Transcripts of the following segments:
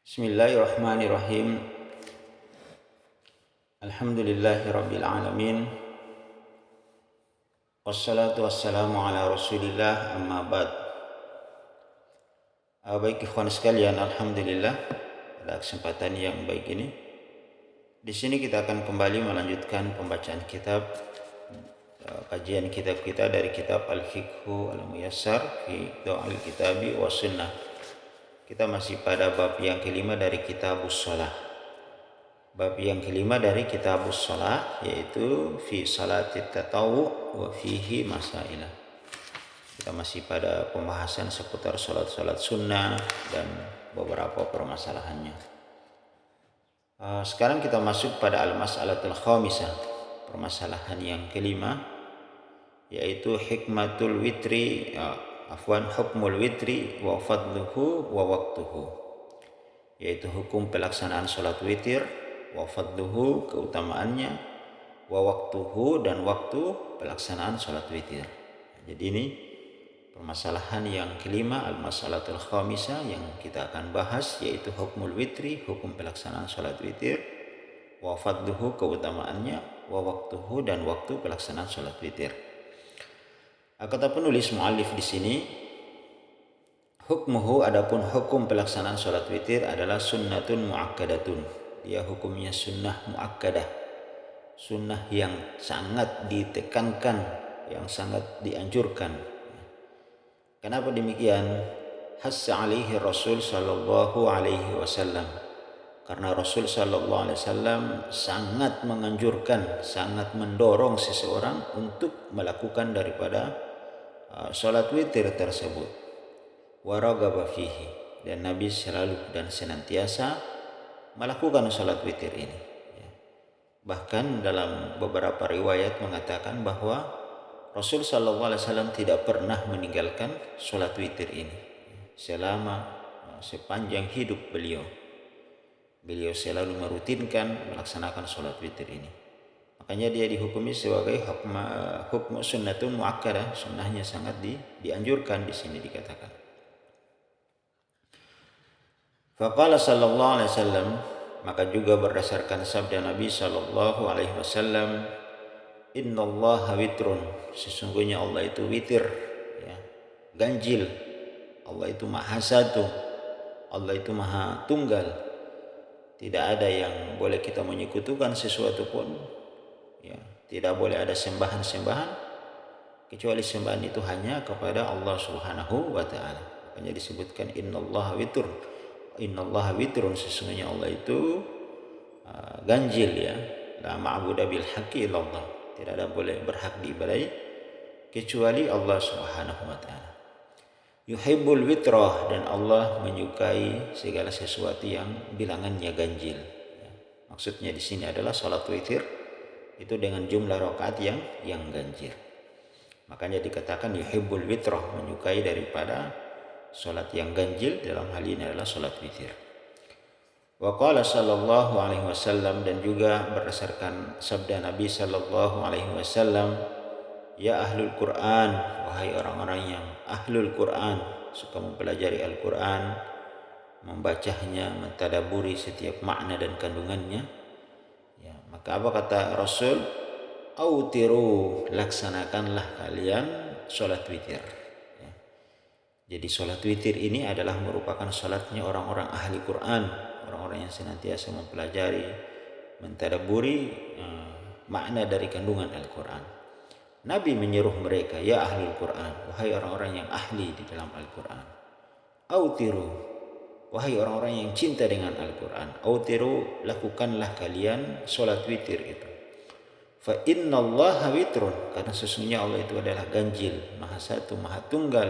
Bismillahirrahmanirrahim. Alhamdulillahirabbil alamin. Wassalatu wassalamu ala Rasulillah, amma ba'd. Baik ikhwan sekalian, alhamdulillah pada kesempatan yang baik ini di sini kita akan kembali melanjutkan pembacaan kitab kajian kitab kita dari kitab Al-Fiqhu Al-Muyassar fi Dha'il Kitabi wa Sunnah. Kita masih pada bab yang kelima dari Kitabus Shalah. Bab yang kelima dari Kitabus Shalah yaitu fi salatit tatawwu wa fihi masailah. Kita masih pada pembahasan seputar salat-salat sunnah dan beberapa permasalahannya. Sekarang kita masuk pada al-mas'alatul khamisah, permasalahan yang kelima, yaitu hikmatul witri, hukmul witri wa fadluhu wa waqtuhu, yaitu hukum pelaksanaan salat witir, wa fadluhu keutamaannya, wa waqtuhu dan waktu pelaksanaan salat witir. Jadi ini permasalahan yang kelima, al-mas'alatul khamisah, yang kita akan bahas, yaitu hukmul witri, hukum pelaksanaan salat witir, wa fadluhu keutamaannya, wa waqtuhu dan waktu pelaksanaan salat witir. Kata penulis muallif di sini, hukmuhu, adapun hukum pelaksanaan salat witir adalah sunnatun muakkadatun. Dia hukumnya sunnah muakkadah, sunnah yang sangat ditekankan, yang sangat dianjurkan. Kenapa demikian? Hassa alaihi Rasul sallallahu alaihi wasallam. Karena Rasul sallallahu alaihi wasallam sangat menganjurkan, sangat mendorong seseorang untuk melakukan daripada salat witir tersebut. Wa raghaba fihi, dan Nabi selalu dan senantiasa melakukan salat witir ini. Bahkan dalam beberapa riwayat mengatakan bahwa Rasul sallallahu alaihi wasallam tidak pernah meninggalkan salat witir ini selama sepanjang hidup beliau. Beliau selalu merutinkan melaksanakan salat witir ini. Makanya dia dihukumi sebagai hukmu sunnatun muakkadah, sunnahnya sangat dianjurkan di sini dikatakan. Faqala sallallahu alaihi wasallam, maka juga berdasarkan sabda Nabi sallallahu alaihi wasallam, innallaha witrun, sesungguhnya Allah itu witir, ya, ganjil. Allah itu maha satu, Allah itu maha tunggal. Tidak ada yang boleh kita menyekutukan sesuatu pun, ya, tidak boleh ada sembahan-sembahan kecuali sembahan itu hanya kepada Allah Subhanahu wa taala. Makanya disebutkan innallaha witrun. Innallaha witrun, sesungguhnya Allah itu ganjil, ya. La ma'budu bil haqqi illallah. Tidak ada boleh berhak diibadai kecuali Allah Subhanahu wa taala. Yuhibbul witrah, dan Allah menyukai segala sesuatu yang bilangannya ganjil. Maksudnya di sini adalah salat witir itu dengan jumlah rakaat yang ganjil. Makanya dikatakan yuhibbul witrah, menyukai daripada salat yang ganjil, dalam hal ini adalah salat witir. Wa qala sallallahu alaihi wasallam, dan juga berdasarkan sabda Nabi sallallahu alaihi wasallam, ya ahlul Quran, wahai orang-orang yang ahlul Quran, suka mempelajari Al-Quran, membacanya, mentadaburi setiap makna dan kandungannya. Ya, maka apa kata Rasul? Autiru, laksanakanlah kalian salat witir. Ya. Jadi salat witir ini adalah merupakan salatnya orang-orang ahli Quran, orang-orang yang senantiasa mempelajari, mentadaburi makna dari kandungan Al-Quran. Nabi menyuruh mereka, ya ahlul Quran, wahai orang-orang yang ahli di dalam Al-Quran. Autiru, wahai orang-orang yang cinta dengan Al-Quran. Autiru, lakukanlah kalian salat witir itu. Fa innallaha witrun, karena sesungguhnya Allah itu adalah ganjil, maha satu, maha tunggal.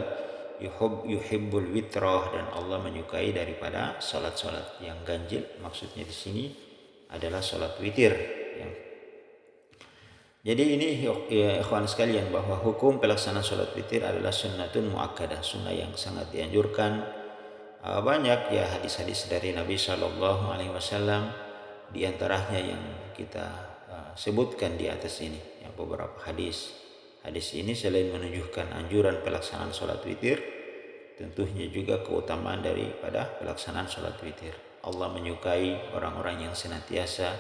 Yuhibbul witrah, dan Allah menyukai daripada salat-salat yang ganjil. Maksudnya di sini adalah salat witir. Jadi ini, ya ikhwan sekalian, bahwa hukum pelaksanaan salat witir adalah sunnatun muakkadah, sunnah yang sangat dianjurkan. Banyak ya hadis-hadis dari Nabi sallallahu alaihi wasallam, di antaranya yang kita sebutkan di atas ini, ya, beberapa hadis. Hadis ini selain menunjukkan anjuran pelaksanaan salat witir, tentunya juga keutamaan daripada pelaksanaan salat witir. Allah menyukai orang-orang yang senantiasa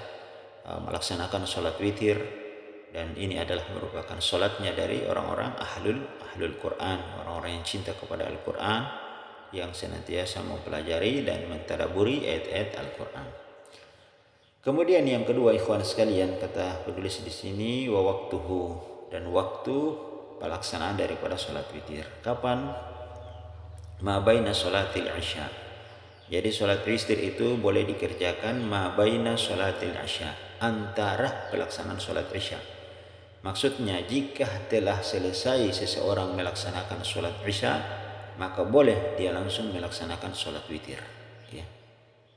melaksanakan sholat witir, dan ini adalah merupakan sholatnya dari orang-orang ahlul Quran, orang-orang yang cinta kepada Al-Quran, yang senantiasa mempelajari dan mentadaburi ayat-ayat Al-Quran. Kemudian yang kedua, ikhwan sekalian, kata penulis di sini, wa waktuhu, dan waktu pelaksanaan daripada sholat witir. Kapan? Ma baina sholatil isya. Jadi sholat witir itu boleh dikerjakan ma baina sholatil isya, antara pelaksanaan sholat isya. Maksudnya jika telah selesai seseorang melaksanakan sholat isya, maka boleh dia langsung melaksanakan sholat witir. Ya.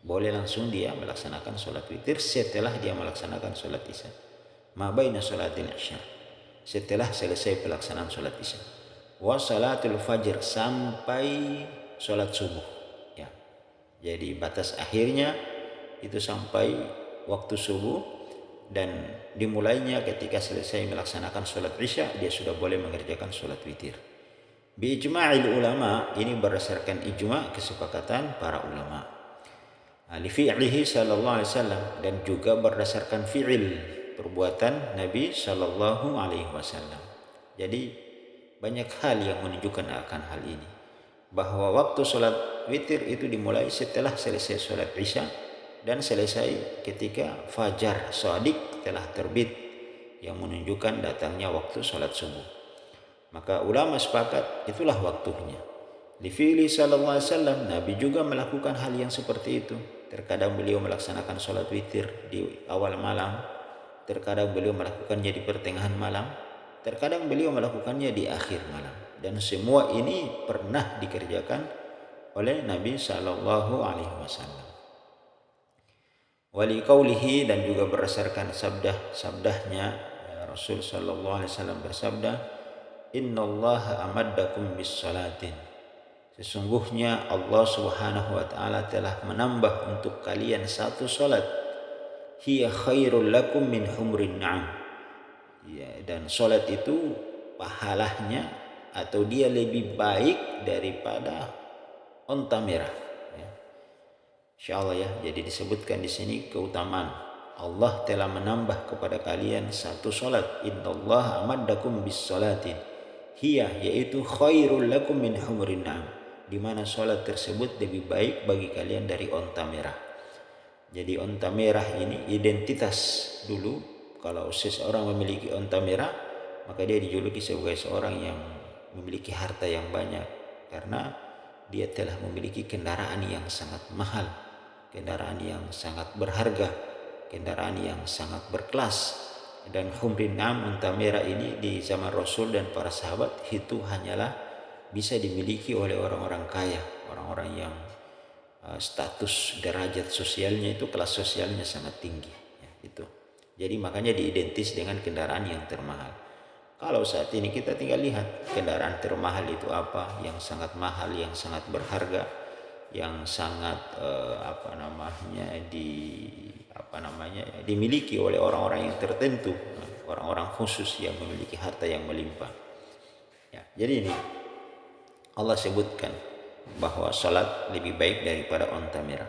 Boleh langsung dia melaksanakan sholat witir setelah dia melaksanakan sholat isya. Ma baina sholatil isya, setelah selesai pelaksanaan sholat isya. Wa salatul fajr, sampai sholat subuh. Ya. Jadi batas akhirnya itu sampai waktu subuh, dan dimulainya ketika selesai melaksanakan sholat isya, dia sudah boleh mengerjakan sholat witir. Bi ijma'il ulama, ini berdasarkan ijma', kesepakatan para ulama. Li fi'lihi sallallahu alaihi wasallam, dan juga berdasarkan fi'il, perbuatan Nabi sallallahu alaihi wasallam. Jadi banyak hal yang menunjukkan akan hal ini, bahwa waktu sholat witir itu dimulai setelah selesai sholat isya dan selesai ketika fajar shadiq telah terbit, yang menunjukkan datangnya waktu sholat subuh. Maka ulama sepakat itulah waktunya. Li fi'li sallallahu alaihi wasallam, Nabi juga melakukan hal yang seperti itu. Terkadang beliau melaksanakan sholat witir di awal malam, terkadang beliau melakukannya di pertengahan malam, terkadang beliau melakukannya di akhir malam, dan semua ini pernah dikerjakan oleh Nabi sallallahu alaihi wasallam. Wali qaulihi, dan juga berdasarkan sabdahnya Rasul sallallahu alaihi wasallam bersabda, innallaha amaddakum bis salatin, sesungguhnya Allah Subhanahu wa taala telah menambah untuk kalian satu salat, hiya khairul lakum min humrin na'am. Ya, dan salat itu pahalanya atau dia lebih baik daripada onta merah. Ya. Insyaallah ya. Jadi disebutkan di sini keutamaan Allah telah menambah kepada kalian satu salat. Innallaha amaddakum bis salatin, hiya, yaitu khairul lakum min humrin na'am, di mana salat tersebut lebih baik bagi kalian dari onta merah. Jadi onta merah ini identitas dulu. Kalau seseorang memiliki onta merah, maka dia dijuluki sebagai seorang yang memiliki harta yang banyak, karena dia telah memiliki kendaraan yang sangat mahal, kendaraan yang sangat berharga, kendaraan yang sangat berkelas. Dan humrin na'am, onta merah ini di zaman Rasul dan para sahabat itu hanyalah bisa dimiliki oleh orang-orang kaya, orang-orang yang status derajat sosialnya itu, kelas sosialnya sangat tinggi ya, itu. Jadi makanya diidentis dengan kendaraan yang termahal. Kalau saat ini kita tinggal lihat kendaraan termahal itu apa, yang sangat mahal, yang sangat berharga, yang sangat dimiliki oleh orang-orang yang tertentu, orang-orang khusus yang memiliki harta yang melimpah. Ya, jadi ini Allah sebutkan bahwa salat lebih baik daripada onta merah.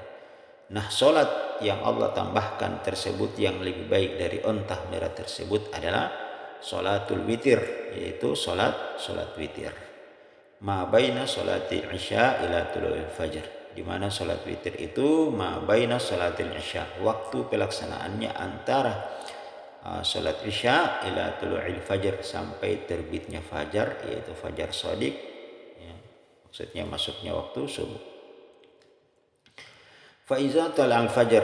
Nah, salat yang Allah tambahkan tersebut yang lebih baik dari onta merah tersebut adalah salatul witir, yaitu salat witir. Ma baina salatil isya ila tulu'il fajr, di mana salat witir itu ma baina salatil isya, waktu pelaksanaannya antara salat isya ila tulu'il fajr, sampai terbitnya fajar, yaitu fajar shadiq. Maksudnya masuknya waktu subuh. Fa iza tala'al fajr,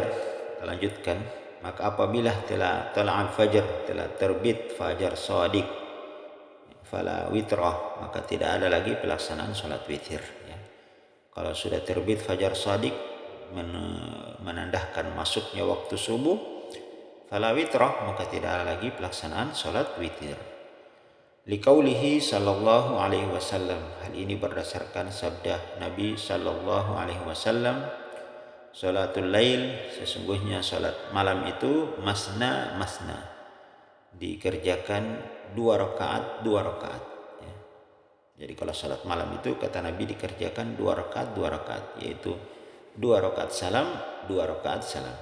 lanjutkan, maka apabila telah tala'al fajr, telah terbit fajar shadiq, fala witrah, maka tidak ada lagi pelaksanaan salat witir ya. Kalau sudah terbit fajar shadiq, menandahkan masuknya waktu subuh, fala witrah, maka tidak ada lagi pelaksanaan salat witir. Liqaulihi sallallahu alaihi wasallam, hal ini berdasarkan sabda Nabi sallallahu alaihi wasallam, salatul lail, sesungguhnya salat malam itu masna, dikerjakan 2 rakaat ya. Jadi kalau salat malam itu kata Nabi dikerjakan 2 rakaat, yaitu 2 rakaat salam, 2 rakaat salam.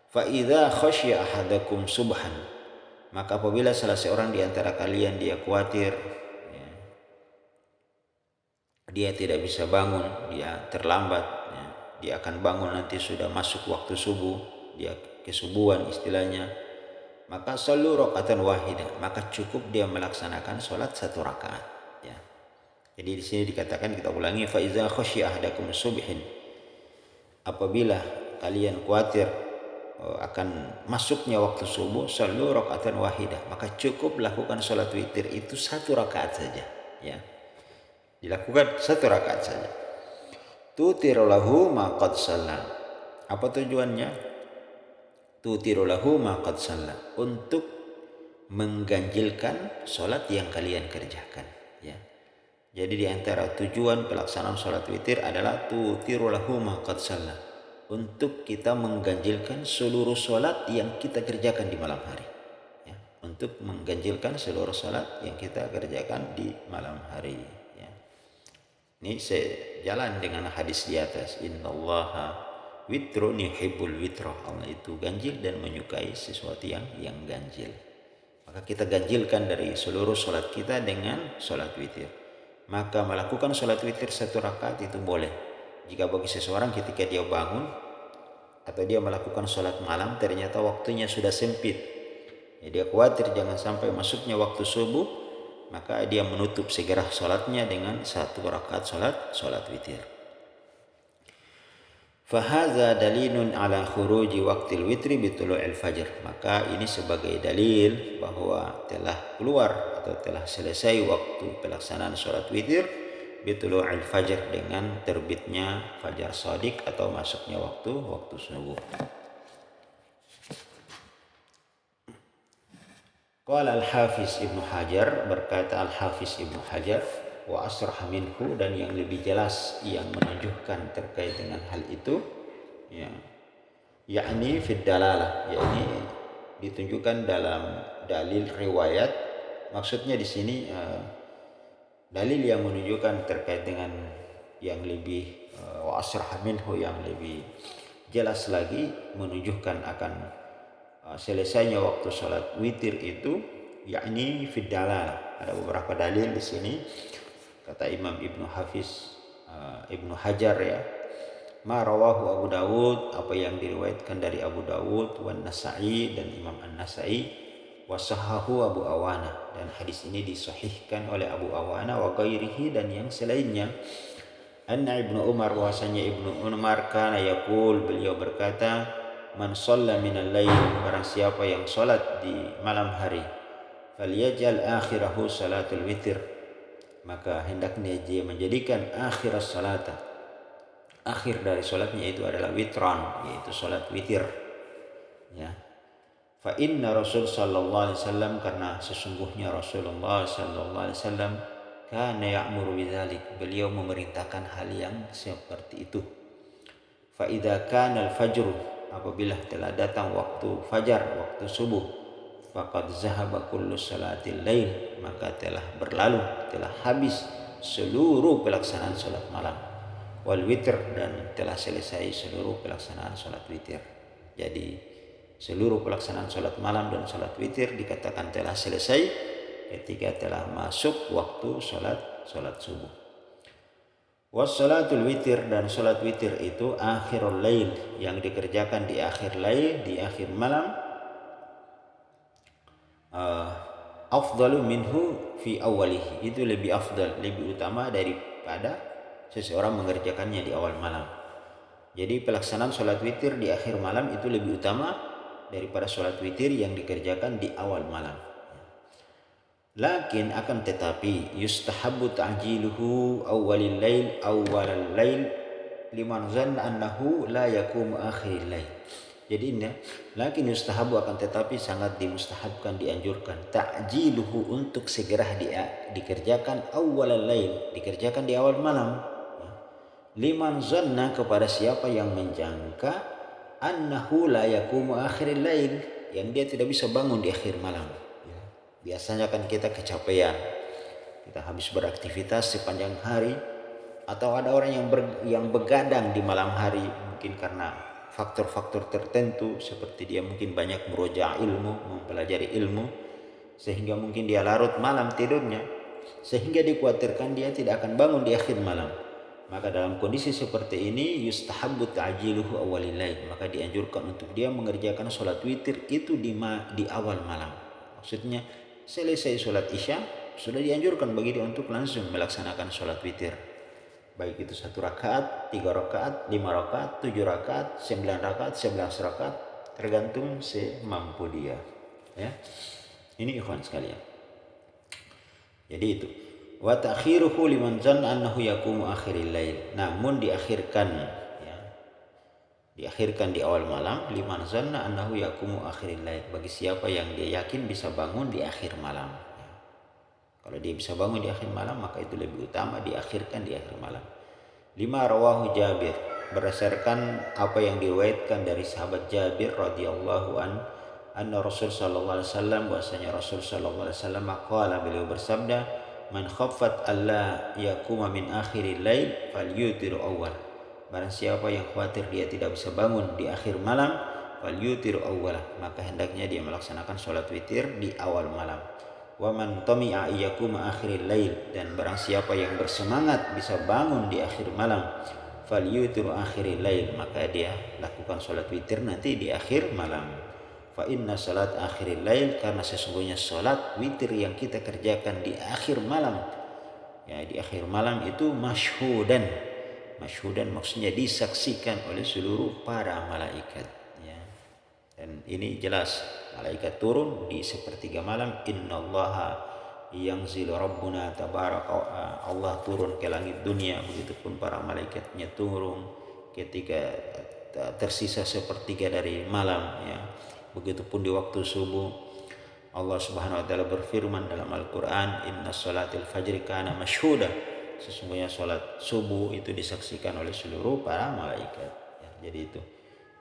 Fa idza khasya ahadakum subhan, maka apabila salah seorang di antara kalian dia khawatir, ya, dia tidak bisa bangun, dia terlambat, ya, dia akan bangun nanti sudah masuk waktu subuh, dia kesubuhan istilahnya, maka sallu rakaatan wahidah, maka cukup dia melaksanakan sholat 1 rakaat. Ya. Jadi di sini dikatakan, kita ulangi, fa iza khasya ahadakum subhin, apabila kalian khawatir akan masuknya waktu subuh, sallu rakaatan wahidah, maka cukup lakukan sholat witir itu 1 rakaat saja. Ya. Dilakukan 1 rakaat saja. Tutiru lahu ma qad shalla. Apa tujuannya? Tutiru lahu ma qad shalla, untuk mengganjilkan sholat yang kalian kerjakan. Ya. Jadi di antara tujuan pelaksanaan sholat witir adalah tutiru lahu ma qad shalla, untuk kita mengganjilkan seluruh sholat yang kita kerjakan di malam hari. Ya. Untuk mengganjilkan seluruh sholat yang kita kerjakan di malam hari. Ya. Ini sejalan dengan hadis di atas. Innallaha witrun yuhibbul witra. Allah itu ganjil dan menyukai sesuatu yang ganjil. Maka kita ganjilkan dari seluruh sholat kita dengan sholat witir. Maka melakukan sholat witir 1 rakaat itu boleh. Jika bagi seseorang ketika dia bangun atau dia melakukan sholat malam ternyata waktunya sudah sempit, ya, dia khawatir jangan sampai masuknya waktu subuh, maka dia menutup segera sholatnya dengan 1 rakaat sholat witir. Fahaza dalilun ala khuruji waqtil witri bitulu'il fajr. Maka ini sebagai dalil bahwa telah keluar atau telah selesai waktu pelaksanaan sholat witir bitulu'il fajr, dengan terbitnya fajar shadiq atau masuknya waktu subuh. Qala al-Hafiz Ibnu Hajar, berkata al-Hafiz Ibnu Hajar, wa asrah minhu, dan yang lebih jelas yang menunjukkan terkait dengan hal itu, ya, yakni fid dalalah, yakni ditunjukkan dalam dalil riwayat. Maksudnya di sini dalil yang menunjukkan terkait dengan yang lebih wa asrah minhu, yang lebih jelas lagi menunjukkan akan selesainya waktu sholat witir itu, yakni fid dalalah. Ada beberapa dalil di sini. Kata Imam Ibnu Hajar, ya, ma rawahu Abu Dawud, apa yang diriwayatkan dari Abu Dawud, wan Nasa'i, dan Imam An-Nasa'i, wa sahahu Abu Awana, dan hadis ini disahihkan oleh Abu Awana, wa ghairihi, dan yang selainnya, anna Ibnu Umar, bahwasanya Ibnu Umar kana yaqul, beliau berkata, man shalla minal lail, barang siapa yang salat di malam hari, falyaj'al akhirahu salatul witir, maka hendaknya dia menjadikan akhir salata, akhir dari salatnya itu adalah witran, yaitu salat witir. Ya. Fa inna Rasul sallallahu alaihi wasallam, karena sesungguhnya Rasulullah sallallahu alaihi wasallam, kana ya'muru bidzalik, beliau memerintahkan hal yang seperti itu. Fa idza kana al-fajr, apabila telah datang waktu fajar, waktu subuh, faqad zahaba kullu salatil lail, maka telah berlalu, telah habis seluruh pelaksanaan salat malam, wal witr, dan telah selesai seluruh pelaksanaan salat witir. Jadi seluruh pelaksanaan salat malam dan salat witir dikatakan telah selesai ketika telah masuk waktu salat subuh. Wassalatul witir, dan salat witir itu akhirul lail, yang dikerjakan di akhir lail, di akhir malam, afdalu minhu fi awalihi, itu lebih afdal, lebih utama daripada seseorang mengerjakannya di awal malam. Jadi pelaksanaan salat witir di akhir malam itu lebih utama daripada salat witir yang dikerjakan di awal malam. Lakin, akan tetapi, yustahabbu ta'jiluhu awwalil lail liman zanna annahu la yaqumu akhiril lail. Jadi ini, lakin yustahabbu, akan tetapi sangat dimustahabkan, dianjurkan, ta'jiluhu, untuk segera dikerjakan awwalil lail, dikerjakan di awal malam. Liman zanna, kepada siapa yang menjangka, annahu la yaqumu akhiril lail, yang dia tidak bisa bangun di akhir malam. Biasanya kan kita kecapean, kita habis beraktivitas sepanjang hari, atau ada orang yang begadang di malam hari mungkin karena faktor-faktor tertentu seperti dia mungkin banyak meroja ilmu, mempelajari ilmu sehingga mungkin dia larut malam tidurnya sehingga dikhawatirkan dia tidak akan bangun di akhir malam. Maka dalam kondisi seperti ini yustahabbu ta'jiluhu awwalil lail, maka dianjurkan untuk dia mengerjakan sholat witir itu di awal malam. Maksudnya selesai sholat isya sudah dianjurkan bagi dia untuk langsung melaksanakan sholat witir. Baik itu 1 rakaat, 3 rakaat, 5 rakaat, 7 rakaat, 9 rakaat, 11 rakaat, tergantung semampu dia. Ya. Ini ikhwan sekalian. Jadi itu. Wa ta'khiruhu liman zanna annahu yaqumu akhiril lail. Namun diakhirkan ya. Diakhirkan di awal malam liman zanna annahu yaqumu akhiril lail, bagi siapa yang dia yakin bisa bangun di akhir malam. Ya. Kalau dia bisa bangun di akhir malam maka itu lebih utama diakhirkan di akhir malam. 5 rawahu Jabir, berdasarkan apa yang diriwayatkan dari sahabat Jabir radhiyallahu anna Rasul sallallahu alaihi wasallam, bahwasanya Rasul sallallahu alaihi wasallam qala, beliau bersabda, man khaffat alla yaquma min akhiril lail falyutir awwal. Barang siapa yang khawatir dia tidak bisa bangun di akhir malam, falyutir awwal, maka hendaknya dia melaksanakan sholat witir di awal malam. Wa man tami'a yaquma akhiril lail, dan barang siapa yang bersemangat bisa bangun di akhir malam, falyutir akhiril lail, maka dia lakukan sholat witir nanti di akhir malam. Fa inna salat akhiril lail, karena sesungguhnya salat witir yang kita kerjakan di akhir malam, ya di akhir malam itu masyhudan maksudnya disaksikan oleh seluruh para malaikat, ya. Dan ini jelas malaikat turun di sepertiga malam. Innallaha yanzilu rabbuna tabaraka, Allah turun ke langit dunia, begitupun para malaikatnya turun ketika tersisa sepertiga dari malam, ya. Begitupun di waktu subuh. Allah Subhanahu wa taala berfirman dalam Al-Qur'an, inna salatil fajri kana masyhuda, sesungguhnya salat subuh itu disaksikan oleh seluruh para malaikat, ya.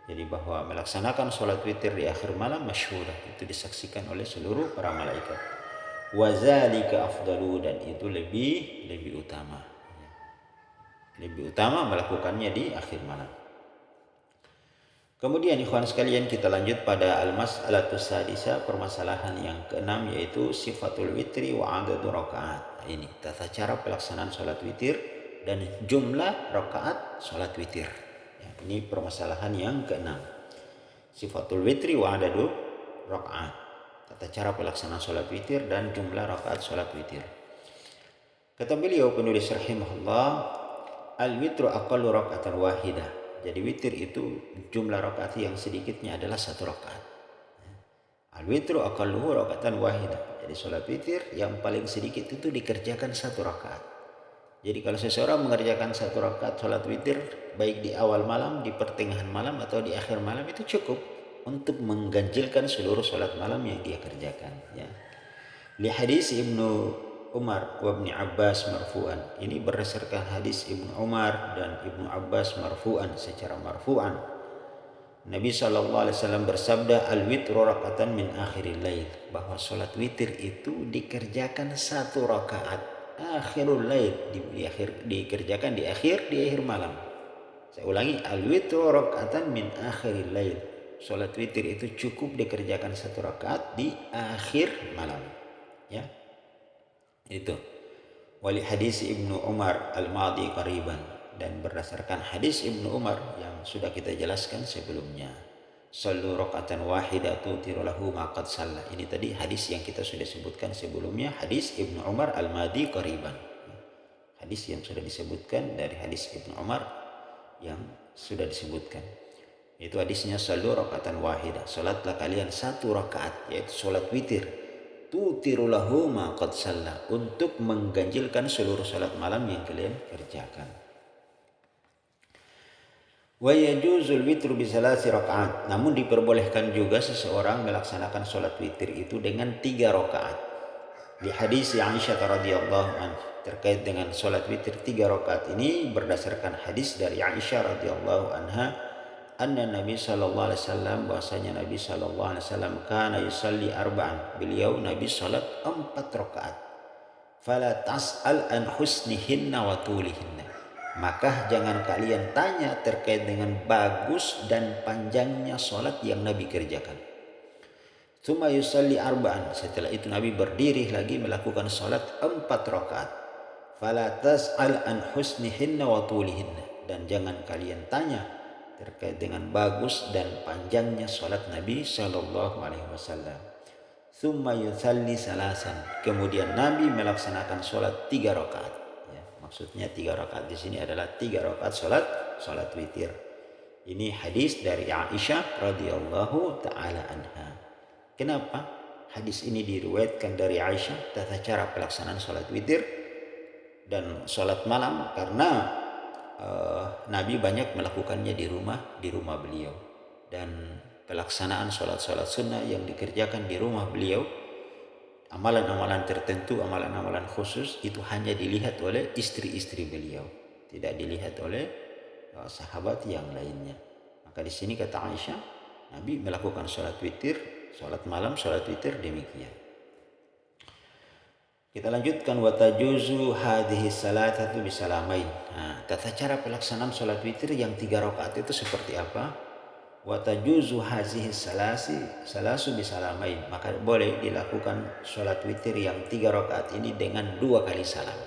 Jadi bahwa melaksanakan salat witir di akhir malam masyhuda itu disaksikan oleh seluruh para malaikat. Wa zalika afdalu, dan itu lebih utama, ya. Lebih utama melakukannya di akhir malam. Kemudian ikhwan sekalian, kita lanjut pada al-mas'alatus sadisa, permasalahan yang keenam, yaitu sifatul witri wa adadu rakaat. Ini tata cara pelaksanaan salat witir dan jumlah rakaat salat witir. Ya, ini permasalahan yang keenam. Sifatul witri wa adadu rakaat. Tata cara pelaksanaan salat witir dan jumlah rakaat salat witir. Kata beliau penulis rahimahullah, al-witru aqallu raka'atan wahidah. Jadi witir itu jumlah rakaat yang sedikitnya adalah 1 rakaat. Al-witru aqalluhu raka'atan wahidah. Jadi salat witir yang paling sedikit itu dikerjakan 1 rakaat. Jadi kalau seseorang mengerjakan 1 rakaat salat witir baik di awal malam, di pertengahan malam atau di akhir malam, itu cukup untuk mengganjilkan seluruh salat malam yang dia kerjakan, ya. Li hadis Ibnu Umar wa Ibnu Abbas marfu'an. Ini berdasarkan hadis Ibnu Umar dan Ibnu Abbas marfu'an, secara marfu'an. Nabi sallallahu alaihi wasallam bersabda, al-witru raka'atan min akhiril lail, bahwa salat witir itu dikerjakan 1 rakaat akhirul lail, dikerjakan di akhir malam. Saya ulangi, al-witru raka'atan min akhiril lail. Salat witir itu cukup dikerjakan 1 rakaat di akhir malam, ya. Itu wali hadis Ibnu Umar al-madi qariban, dan berdasarkan hadis Ibnu Umar yang sudah kita jelaskan sebelumnya, sallu raka'atan wahidatu tiru lahu ma qad shalla. Ini tadi hadis yang kita sudah sebutkan sebelumnya, hadis Ibnu Umar al-madi qariban, hadis yang sudah disebutkan dari hadis Ibnu Umar yang sudah disebutkan. Itu hadisnya sallu raka'atan wahidah, salatlah kalian 1 rakaat, yaitu salat witir, tutiru lahu ma qad shalla, untuk mengganjilkan seluruh salat malam yang kalian kerjakan. Wa yajuzul witru bi salasi rakaat, namun diperbolehkan juga seseorang melaksanakan salat witir itu dengan 3 rakaat. Di hadis Aisyah radhiyallahu anha terkait dengan salat witir 3 rakaat ini, berdasarkan hadis dari Aisyah radhiyallahu anha, anna Nabi sallallahu alaihi wasallam, bahwasanya Nabi sallallahu alaihi wasallam kana yusalli arba'an, beliau Nabi salat 4 rakaat. Fala tas'al an husnihinna wa tulihinna, maka jangan kalian tanya terkait dengan bagus dan panjangnya sholat yang Nabi kerjakan. Tsumma yusalli arba'an. Setelah itu Nabi berdiri lagi melakukan sholat 4 rakaat. Fala tas'al an husnihinna wa tulihinna. Dan jangan kalian tanya terkait dengan bagus dan panjangnya sholat Nabi Shallallahu Alaihi Wasallam. Tsumma yusalli salasan. Kemudian Nabi melaksanakan sholat 3 rakaat. Ya, maksudnya 3 rakaat di sini adalah 3 rakaat sholat witir. Ini hadis dari Aisyah radhiyallahu taala anha. Kenapa hadis ini diriwayatkan dari Aisyah tata cara pelaksanaan sholat witir dan sholat malam? Karena Nabi banyak melakukannya di rumah beliau, dan pelaksanaan sholat sunnah yang dikerjakan di rumah beliau, amalan-amalan tertentu, amalan-amalan khusus itu hanya dilihat oleh istri-istri beliau, tidak dilihat oleh sahabat yang lainnya. Maka di sini kata Aisyah, Nabi melakukan sholat malam, sholat witir demikian. Kita lanjutkan, wa tajuzu hadhihi salatatu bisalamain. Nah, tata cara pelaksanaan sholat witir yang 3 rakaat itu seperti apa? Wa tajuzu hadhihi salasu bisalamain. Maka boleh dilakukan sholat witir yang 3 rakaat ini dengan 2 kali salam.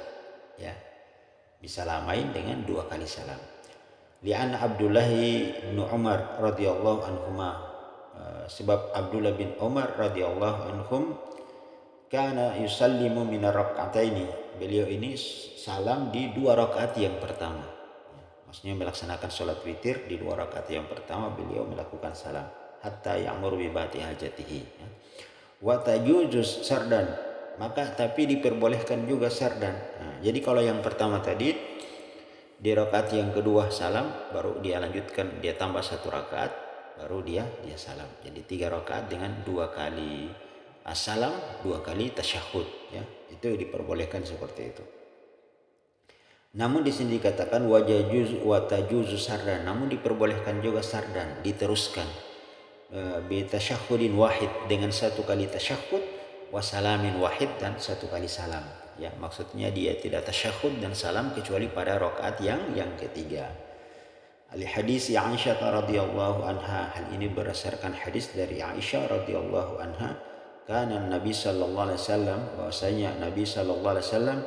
Ya, bisalamain dengan 2 kali salam. Li'an Abdullah bin Umar radhiyallahu anhuma. Sebab Abdullah bin Umar radhiyallahu anhum kana yusallimu min rak'ataini. Beliau ini salam di 2 rakaat yang pertama. Maksudnya melaksanakan sholat witir di 2 rakaat yang pertama beliau melakukan salam hatta ya'mur bi bati hajatihi. Wa tajuzus sardan. Maka tapi diperbolehkan juga sardan. Nah, jadi kalau yang pertama tadi di rakaat yang kedua salam, baru dia lanjutkan, dia tambah 1 rakaat, baru dia salam. Jadi 3 rakaat dengan 2 kali salam, 2 kali tasyahud, ya. Itu diperbolehkan seperti itu. Namun di sini dikatakan wa tajuzu sardan, namun diperbolehkan juga sardan, diteruskan bi tasyahudin wahid, dengan 1 kali tasyahud, wa salamin wahid, dan 1 kali salam. Ya, maksudnya dia tidak tasyahud dan salam kecuali pada rakaat yang ketiga. Al hadis Aisyah radhiyallahu anha, hal ini berdasarkan hadis dari Aisyah radhiyallahu anha, karena Nabi sallallahu alaihi wasallam, bahwasanya Nabi sallallahu alaihi wasallam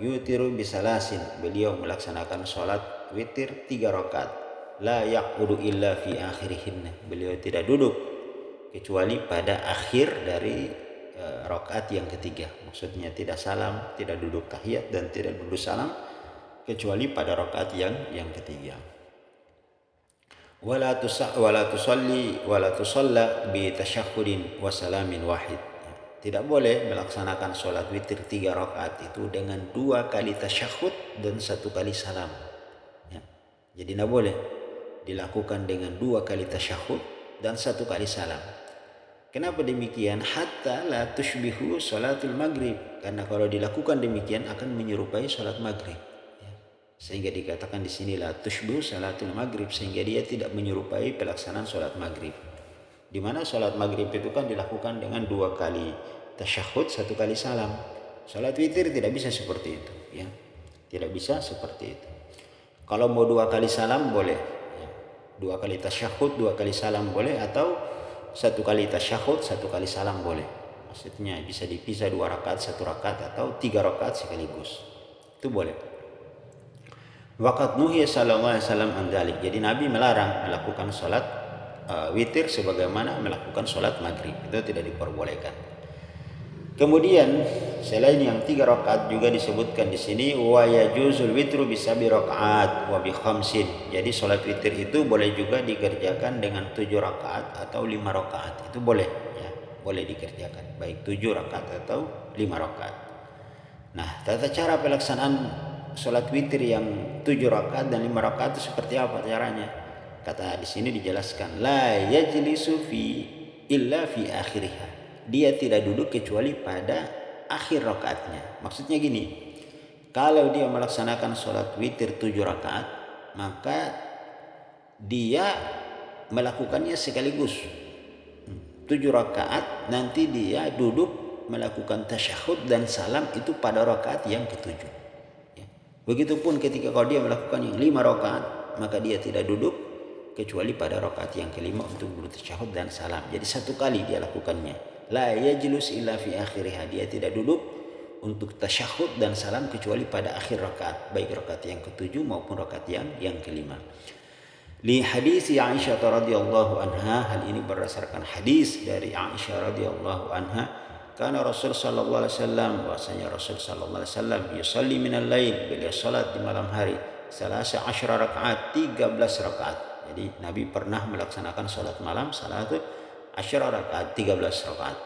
yutiru bisalasin, beliau melaksanakan salat witir 3 rakaat, la yaqudu illa fi akhirihinna, beliau tidak duduk kecuali pada akhir dari rakaat yang ketiga. Maksudnya tidak salam, tidak duduk tahiyat, dan tidak duduk salam kecuali pada rakaat yang ketiga. Wala tusalla bi tasyahhudin wa salamin wahid. Tidak boleh melaksanakan sholat witir 3 rakaat itu dengan 2 kali tasyahud dan 1 kali salam. Ya. Jadi tidak boleh dilakukan dengan 2 kali tasyahud dan 1 kali salam. Kenapa demikian? Hatta la tushbihu sholatul maghrib. Karena kalau dilakukan demikian akan menyerupai sholat maghrib. Ya. Sehingga dikatakan di sini la tushbihu sholatul maghrib, sehingga dia tidak menyerupai pelaksanaan sholat maghrib. Di mana sholat maghrib itu kan dilakukan dengan 2 kali tasyahud, 1 kali salam. Sholat witir tidak bisa seperti itu, ya. Tidak bisa seperti itu. Kalau mau 2 kali salam boleh, ya. 2 kali tasyahud, 2 kali salam boleh, atau 1 kali tasyahud, 1 kali salam boleh. Maksudnya bisa dipisah 2 rakaat, 1 rakaat, atau 3 rakaat sekaligus. Itu boleh. Waqat nuhiya sallallahu alaihi wasallam an dzalik. Jadi Nabi melarang melakukan salat witir sebagaimana melakukan sholat maghrib, itu tidak diperbolehkan. Kemudian selain yang 3 rakaat juga disebutkan di sini wa yajuzul witru bi 7 rakaat wa bi 5. Jadi sholat witir itu boleh juga dikerjakan dengan 7 rakaat atau 5 rakaat. Itu boleh, ya, boleh dikerjakan baik 7 rakaat atau 5 rakaat. Nah, tata cara pelaksanaan sholat witir yang 7 rakaat dan 5 rakaat itu seperti apa caranya? Kata di sini dijelaskan, la yajlisu illa fi akhiriha. Dia tidak duduk kecuali pada akhir rakaatnya. Maksudnya gini, kalau dia melaksanakan sholat witir 7 rakaat, maka dia melakukannya sekaligus 7 rakaat, nanti dia duduk melakukan tasyahud dan salam itu pada rakaat yang ketujuh. Begitupun ketika kalau dia melakukan yang 5 rakaat, maka dia tidak duduk kecuali pada rakaat yang kelima untuk bertasyahud dan salam. Jadi satu kali dia lakukannya. La yajlus illa fi akhiriha. Dia tidak duduk untuk tasyahud dan salam kecuali pada akhir rakaat, baik rakaat yang ketujuh maupun rakaat yang kelima. Li hadis Aisyah radhiyallahu anha, hal ini berdasarkan hadis dari Aisyah radhiyallahu anha, karena Rasul sallallahu alaihi wasallam, bahwasanya Rasul sallallahu alaihi wasallam yusalli minal lail, beliau salat di malam hari, 13 rakaat, 13 rakaat. Jadi Nabi pernah melaksanakan salat malam 13 rakaat, 13 rakaat.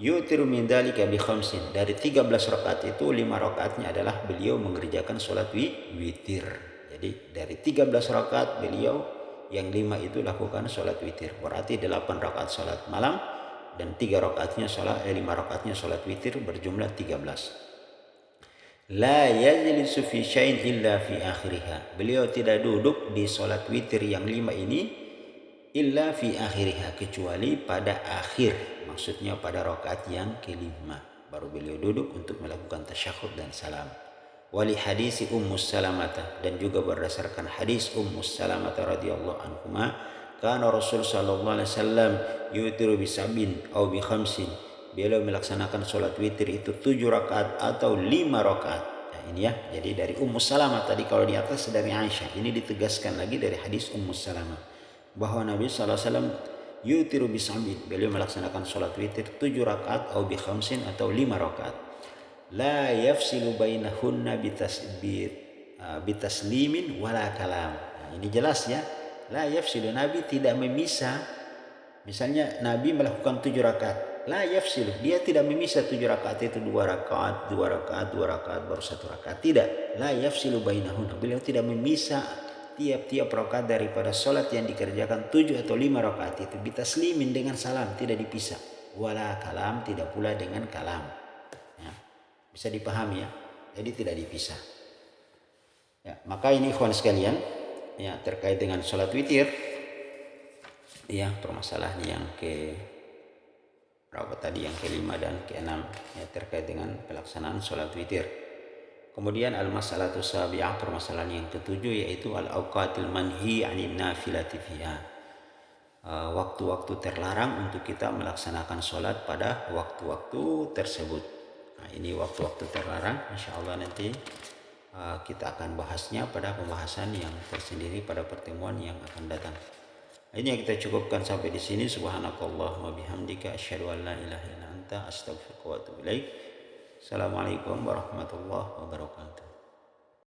Yutiru min dzalika bi khamsin, dari 13 rakaat itu 5 rakaatnya adalah beliau mengerjakan salat witir. Jadi dari 13 rakaat beliau yang 5 itu lakukan salat witir. Berarti 8 rakaat salat malam dan 5 rakaatnya salat witir, berjumlah 13. La yajlisu fi syai'in illa fi akhiriha. Beliau tidak duduk di salat witir yang 5 ini illa fi akhiriha, kecuali pada akhir, maksudnya pada rakaat yang kelima baru beliau duduk untuk melakukan tasyahud dan salam. Wali hadis Ummu Salamah, dan juga berdasarkan hadis Ummu Salamah radhiyallahu anhuma, kana Rasul sallallahu alaihi wasallam yutiru bi sab'in aw bi khamsin, beliau melaksanakan salat witir itu 7 rakaat atau 5 rakaat. Nah, ini ya, jadi dari Ummu Salamah tadi, kalau di atas dari Aisyah, ini ditegaskan lagi dari hadis Ummu Salamah bahwa Nabi sallallahu alaihi wasallam yutiru bi sab'in, beliau melaksanakan salat witir 7 rakaat atau bi khamsin atau 5 rakaat. La yafsilu bainahunna bitaslimin wala kalam. Nah, ini jelas ya. La yafsilu, Nabi tidak memisah. Misalnya Nabi melakukan 7 rakaat. La yafsilu, dia tidak memisah 7 rakaat itu 2 rakaat, 2 rakaat, 2 rakaat, baru 1 rakaat. Tidak. La yafsilu bainahunna. Beliau tidak memisah tiap-tiap rakaat daripada salat yang dikerjakan 7 atau 5 rakaat itu bitaslimin, dengan salam, tidak dipisah. Wala kalam, tidak pula dengan kalam. Bisa dipahami ya, jadi tidak dipisah ya. Maka ini ikhwan sekalian ya, terkait dengan sholat witir ya, permasalahan yang ke berapa tadi, yang kelima dan keenam ya, terkait dengan pelaksanaan sholat witir. Kemudian al-masalatu sabi'ah, permasalahan yang ketujuh, yaitu al-awqatil manhi 'anil nafilati fiha, waktu-waktu terlarang untuk kita melaksanakan sholat pada waktu-waktu tersebut. Nah, ini waktu-waktu terlarang, insya Allah nanti kita akan bahasnya pada pembahasan yang tersendiri pada pertemuan yang akan datang. Ini yang kita cukupkan sampai di sini. Subhanakallah wa bihamdika asyhadu an la ilaha illa anta astaghfiruka wa atubu ilaik. Assalamualaikum warahmatullahi wabarakatuh.